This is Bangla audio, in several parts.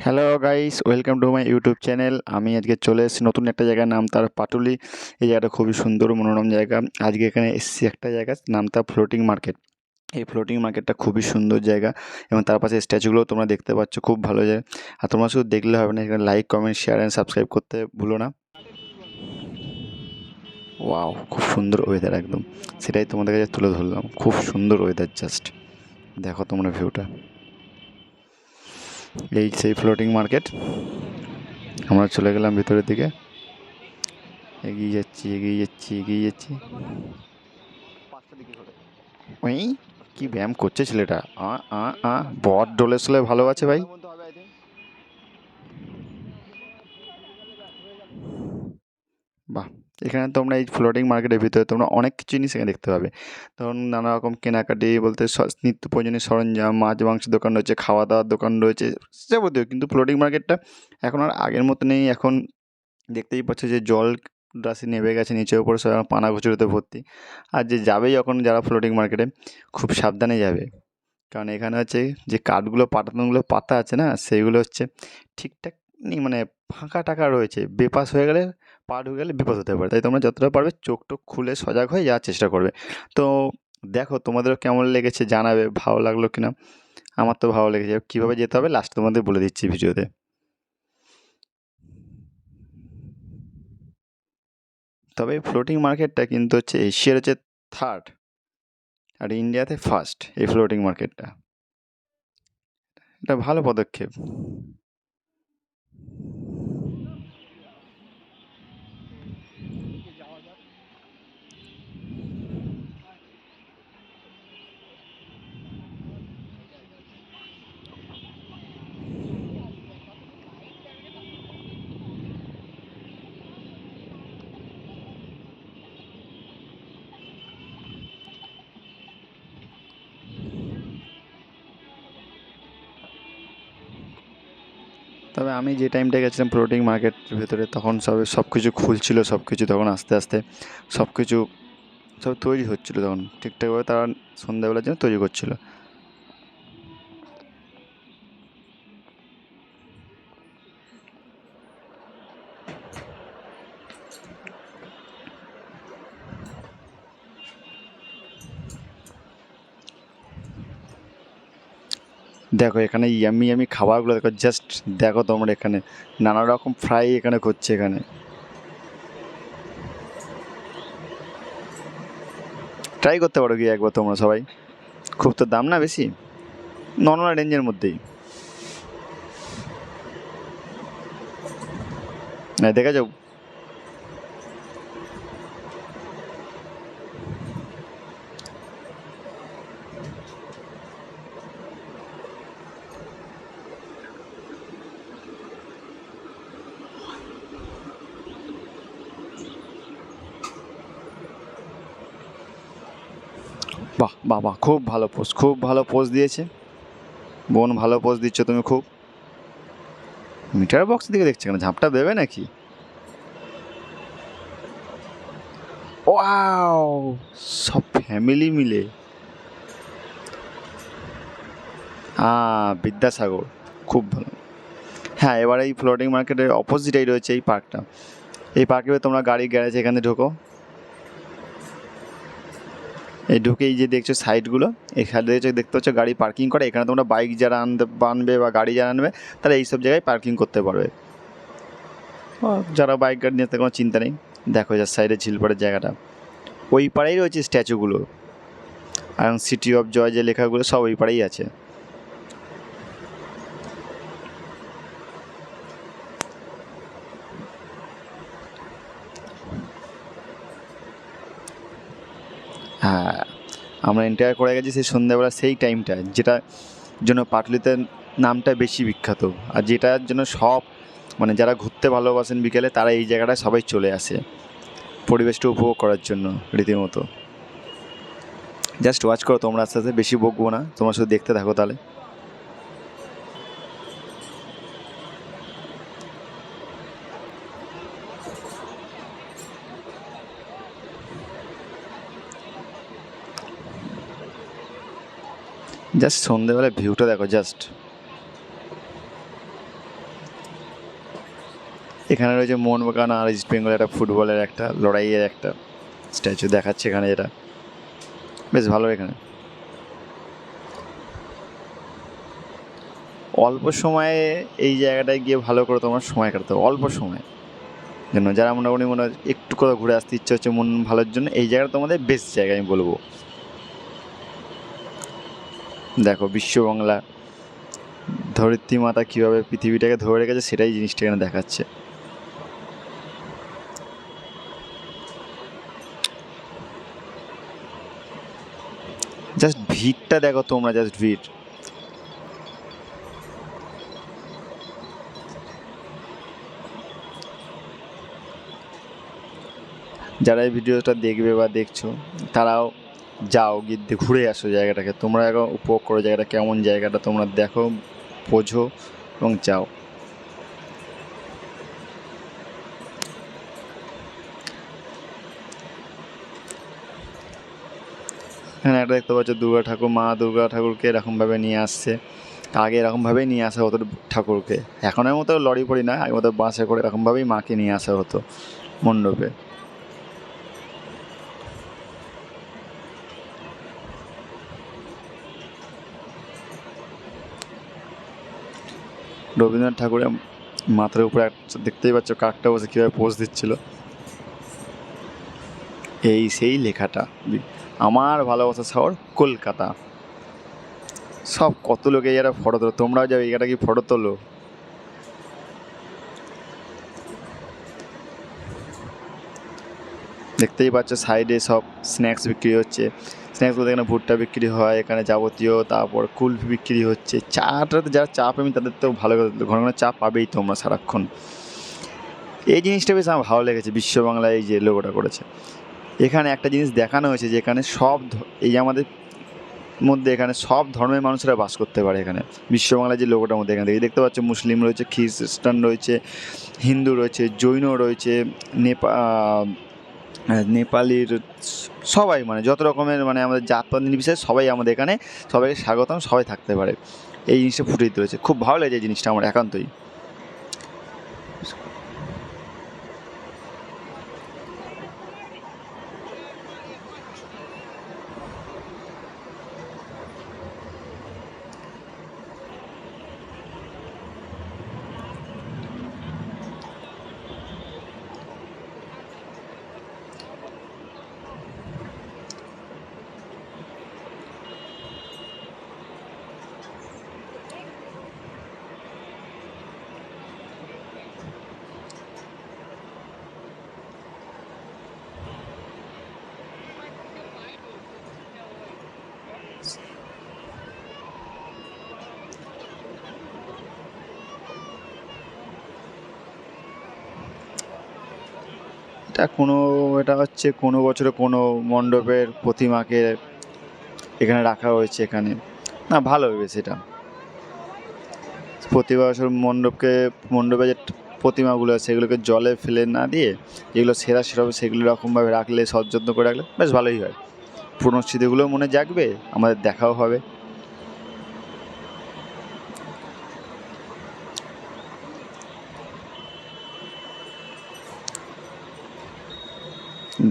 Hello guys, welcome to my YouTube channel. আমি আজকে চলে এসেছি নতুন একটা জায়গার নাম তার পাটুলি। এই জায়গাটা খুবই সুন্দর মনোরম জায়গা। আজকে এখানে এসেছি একটা জায়গা নাম তার ফ্লোটিং মার্কেট। এই ফ্লোটিং মার্কেটটা খুবই সুন্দর জায়গা এবং তার পাশে স্ট্যাচুগুলো তোমরা দেখতে পাচ্ছ, খুব ভালো জায়গা। আর তোমরা শুধু দেখলে হবে না, এখানে like, comment, share and subscribe করতে ভুলো না। ওয়াও, খুব সুন্দর ওয়েদার একদম, সেটাই তোমাদের কাছে তুলে ধরলাম। খুব সুন্দর ওয়েদার, জাস্ট দেখো তোমরা ভিউটা। এই সেই ফ্লোটিং মার্কেট। আমরা চলে গেলাম ভিতরের দিকে, এগিয়ে যাচ্ছি এগিয়ে যাচ্ছি এগিয়ে যাচ্ছি। ওই কি ব্যায়াম করছে ছেলেটা! বট ডোলে চলে ভালো আছে ভাই। বাহ! এখানে তোমরা এই ফ্লোটিং মার্কেটের ভিতরে তোমরা অনেক কিছু জিনিস এখানে দেখতে পাবে। ধরুন নানা রকম কেনাকাটি বলতে নিত্য প্রয়োজনীয় সরঞ্জাম, মাছ মাংসের দোকান রয়েছে, খাওয়া দাওয়ার দোকান রয়েছে, যাবতীয়। কিন্তু ফ্লোটিং মার্কেটটা এখন আর আগের মতো নেই। এখন দেখতেই পাচ্ছ যে জল রাশি নেমে গেছে নিচের উপর, সব পানা কচুরিতে ভর্তি। আর যে যাবে যখন যারা ফ্লোটিং মার্কেটে, খুব সাবধানে যাবে। কারণ এখানে হচ্ছে যে কাঠগুলো পাটাতনগুলো পাতা আছে না, সেইগুলো হচ্ছে ঠিকঠাক নেই, মানে ফাঁকা টাকা রয়েছে। বেপাস হয়ে গেলে, পা ঢুকে গেলে বিপদ হতে পারে। তাই তোমরা যতটা পারবে চোখ টোখ খুলে সজাগ হয়ে যাওয়ার চেষ্টা করবে। তো দেখো তোমাদেরও কেমন লেগেছে, জানাবে ভালো লাগলো কিনা। আমার তো ভালো লেগেছে। কীভাবে যেতে হবে লাস্ট তোমাদের বলে দিচ্ছি ভিডিওতে। তবে এই ফ্লোটিং মার্কেটটা কিন্তু হচ্ছে এশিয়ার হচ্ছে থার্ড, আর ইন্ডিয়াতে ফার্স্ট এই ফ্লোটিং মার্কেটটা। এটা ভালো পদক্ষেপ। তবে আমি যে টাইমটা গেছিলাম ফ্লোটিং মার্কেটের ভেতরে, তখন সব কিছু খুলছিল, সব কিছু তখন আস্তে আস্তে সব কিছু সব তৈরি হচ্ছিলো। তখন ঠিকঠাকভাবে তারা সন্ধ্যাবেলার জন্য তৈরি করছিল। দেখো এখানে ইয়ামি ইয়ামি খাবারগুলো দেখো, জাস্ট দেখো তোমরা। এখানে নানা রকম ফ্রাই এখানে করছে। এখানে ট্রাই করতে পারো গিয়ে একবার তোমরা সবাই। খুব তো দাম না বেশি, নর্মাল রেঞ্জের মধ্যেই। দেখা যাও। বাহ বাহ বাহ, খুব ভালো পোজ, খুব ভালো পোজ দিয়েছে বোন। ভালো পোজ দিচ্ছ তুমি খুব। মিটার বক্স দিকে দেখছে কেন, ঝাপটা দেবে নাকি? ওয়াও, সব ফ্যামিলি মিলে। বিদ্যাসাগর, খুব ভালো। হ্যাঁ, এবার এই ফ্লোটিং মার্কেটের অপোজিটেই রয়েছে এই পার্কটা। এই পার্কে তোমরা গাড়ি গ্যারেজ এখানে ঢোকো। এই ঢুকে এই যে দেখছো সাইডগুলো, এখানে দেখতে পাচ্ছ গাড়ি পার্কিং করে। এখানে তোমরা বাইক যারা আনবে বা গাড়ি যারা আনবে, তারা এইসব জায়গায় পার্কিং করতে পারবে। যারা বাইক গাড়ি নিতে কোনো চিন্তা নেই। দেখো যার সাইডে ঝিলপাড়ের জায়গাটা, ওই পাড়েই রয়েছে স্ট্যাচুগুলো। আর সিটি অফ জয় যে লেখাগুলো সব ওই পাড়েই আছে। হ্যাঁ, আমরা এন্টার করে গেছি সেই সন্ধ্যাবেলা, সেই টাইমটা যেটা জন্য পাটুলিতে নামটা বেশি বিখ্যাত। আর যেটার জন্য সব, মানে যারা ঘুরতে ভালোবাসেন বিকেলে, তারা এই জায়গাটায় সবাই চলে আসে পরিবেশটা উপভোগ করার জন্য রীতিমতো। জাস্ট ওয়াচ করো তোমরা, আস্তে আস্তে, বেশি বকবো না, তোমরা শুধু দেখতে থাকো তাহলে। জাস্ট সন্ধ্যেবেলায় ভিউটা দেখো, জাস্ট এখানে রয়েছে মোহনবাগান আর ইস্ট বেঙ্গল একটা ফুটবলের একটা লড়াইয়ের একটা স্ট্যাচু দেখাচ্ছে এখানে, এটা বেশ ভালো। এখানে অল্প সময়ে এই জায়গাটায় গিয়ে ভালো করে তোমার সময় কাটাতে হবে, অল্প সময় জন্য যারা মোটামুটি মনে হয় একটু করে ঘুরে আসতে ইচ্ছে হচ্ছে মন ভালোর জন্য, এই জায়গাটা তোমাদের বেস্ট জায়গা আমি বলবো। দেখো বিশ্ব বাংলা ধরিত্রী মাতা কীভাবে পৃথিবীটাকে ধরে রেখেছে সেটাই জিনিসটা এখানে দেখাচ্ছে। জাস্ট ভিড়টা দেখো তোমরা, জাস্ট ভিড়। যারা এই ভিডিওটা দেখবে বা দেখছো তারাও যাও, গিয়ে ঘুরে আসো জায়গাটাকে, তোমরা এখন উপভোগ করো জায়গাটা কেমন, জায়গাটা তোমরা দেখো, বোঝো এবং যাও। এখানে একটা দেখতে পাচ্ছ দুর্গা ঠাকুর, মা দুর্গা ঠাকুরকে এরকমভাবে নিয়ে আসছে। আগে এরকমভাবেই নিয়ে আসা হতো ঠাকুরকে, এখনের মতো লরি পড়ি না, আগের মতো বাসে করে এরকমভাবেই মাকে নিয়ে আসা হতো মণ্ডপে। রবীন্দ্রনাথ ঠাকুরের মাথার উপরে দেখতেই পাচ্ছ কাকটা বসে কীভাবে পোজ দিচ্ছিল। এই সেই লেখাটা, আমার ভালোবাসা শহর কলকাতা। সব কত লোকে যারা ফটো তোলো, তোমরাও যাও এই জায়গাটা কি ফটো তোলো। দেখতেই পাচ্ছ সাইডে সব স্ন্যাক্স বিক্রি হচ্ছে। স্ন্যাক্স বলতে এখানে ভুট্টা বিক্রি হয়, এখানে যাবতীয়, তারপর কুলফি বিক্রি হচ্ছে। চাটাতে যারা চা প্রেমী তাদের তো ভালো, ঘন ঘন চা পাবেই তোমরা সারাক্ষণ। এই জিনিসটা বেশ আমার ভালো লেগেছে, বিশ্ব বাংলা এই যে লোগোটা করেছে। এখানে একটা জিনিস দেখানো হয়েছে যে এখানে সব এই আমাদের মধ্যে এখানে সব ধর্মের মানুষেরা বাস করতে পারে। এখানে বিশ্ব বাংলার যে লোগোটার মধ্যে এখানে দেখতে পাচ্ছ মুসলিম রয়েছে, খ্রিস্টান রয়েছে, হিন্দু রয়েছে, জৈন রয়েছে, নেপালির, সবাই মানে যত রকমের মানে আমাদের জাতপাত নির্বিশেষে সবাই আমাদের এখানে, সবাইকে স্বাগতম, সবাই থাকতে পারে। এই জিনিসটা ফুটে দিতে রয়েছে, খুব ভালো লেগেছে এই জিনিসটা আমার একান্তই। এটা হচ্ছে কোনো বছরে কোনো মণ্ডপের প্রতিমাকে এখানে রাখা হয়েছে এখানে, না ভালো বেশ। এটা প্রতি বছর মণ্ডপে যে প্রতিমাগুলো আছে সেগুলোকে জলে ফেলে না দিয়ে যেগুলো সেরা হবে সেগুলো এরকমভাবে রাখলে, সযত্ন করে রাখলে বেশ ভালোই হয়। পুরনো স্মৃতিগুলোও মনে জাগবে, আমাদের দেখাও হবে।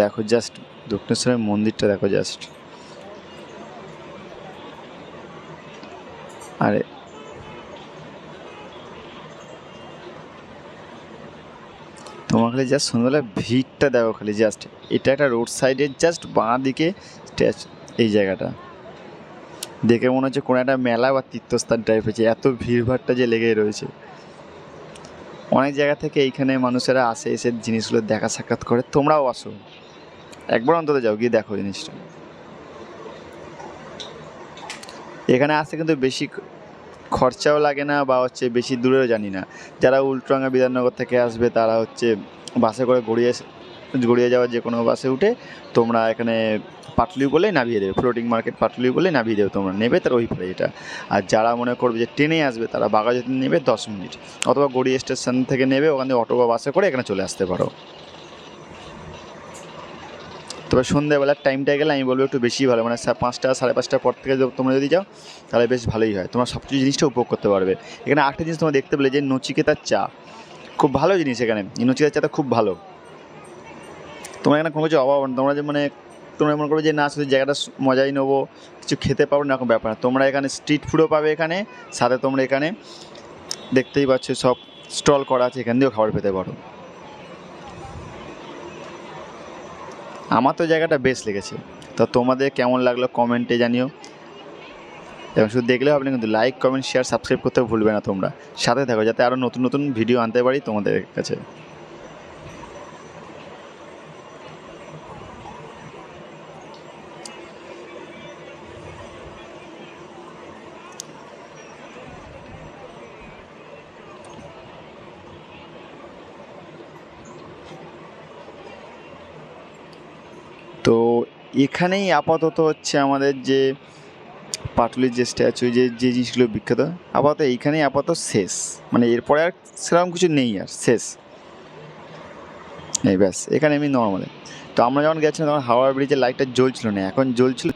দেখো জাস্ট দক্ষিণেশ্বরের মন্দিরটা দেখো জাস্ট। আরে তোমার খালি জাস্ট সন্ধ্যাবেলা ভিড়টা দেখো খালি জাস্ট। এটা একটা রোড সাইডের জাস্ট বাঁ দিকে এই জায়গাটা দেখে মনে হচ্ছে কোনো একটা মেলা বা তীর্থস্থান টাইপ হয়েছে, এত ভিড়ভাড়টা যে লেগেই রয়েছে। অনেক জায়গা থেকে এইখানে মানুষেরা আসে, এসে জিনিসগুলো দেখা সাক্ষাৎ করে। তোমরাও আসো, একবার অন্তত যাও, গিয়ে দেখো জিনিসটা। এখানে আসতে কিন্তু বেশি খরচাও লাগে না, বা হচ্ছে বেশি দূরেও জানি না। যারা উল্টোডাঙ্গা বিধাননগর থেকে আসবে তারা হচ্ছে বাসে করে গড়িয়ে যাওয়ার যে কোনো বাসে উঠে তোমরা এখানে পাটুলি বলেই নামিয়ে দেবে, ফ্লোটিং মার্কেট পাটুলি বলেই নামিয়ে দেবে, তোমরা নেবে তার ওই পরে এটা। আর যারা মনে করবে যে ট্রেনে আসবে তারা বাঘাযতীন নেবে 10 মিনিট, অথবা গড়িয়া স্টেশন থেকে নেবে, ওখান থেকে অটো বা বাসে করে এখানে চলে আসতে পারো। তবে সন্ধ্যাবেলার টাইমটা গেলে আমি বলবো একটু বেশি ভালো, মানে 5টা 5:30টার পর থেকে তোমরা যদি যাও তাহলে বেশ ভালোই হয়, তোমরা সব কিছু জিনিসটা উপভোগ করতে পারবে। এখানে আরেকটা জিনিস তোমরা দেখতে পেলে যে নচিকেতার চা, খুব ভালো জিনিস এখানে, ইউনিভার্সিটির চাটা খুব ভালো। তোমরা এখানে কোনো কিছু অভাব না, তোমরা যে তোমরা মনে করো যে না শুধু জায়গাটা মজাই নেবো, কিছু খেতে পারো না, এরকম ব্যাপার না। তোমরা এখানে স্ট্রিট ফুডও পাবে এখানে, সাথে তোমরা এখানে দেখতেই পাচ্ছ সব স্টল করা আছে, এখান দিয়েও খাবার পেতে পারো। আমার তো জায়গাটা বেশ লেগেছে, তো তোমাদের কেমন লাগলো কমেন্টে জানিও। এবং শুধু দেখলেও হবে না, কিন্তু লাইক, কমেন্ট, শেয়ার, সাবস্ক্রাইব করতেও ভুলবে না তোমরা। সাথে থাকো যাতে আরও নতুন নতুন ভিডিও আনতে পারি তোমাদের কাছে। তো এখানেই আপাতত হচ্ছে আমাদের যে পাটুলির যে স্ট্যাচু, যে যে জিনিসগুলো বিখ্যাত, আপাতত এইখানেই আপাতত শেষ, মানে এরপরে আর সেরকম কিছু নেই, আর শেষ এই ব্যাস। এখানে এমনি নর্মাল। তো আমরা যখন গেছিলাম তখন হাওড়া ব্রিজের লাইটটা জ্বলছিল না, এখন জ্বলছিল,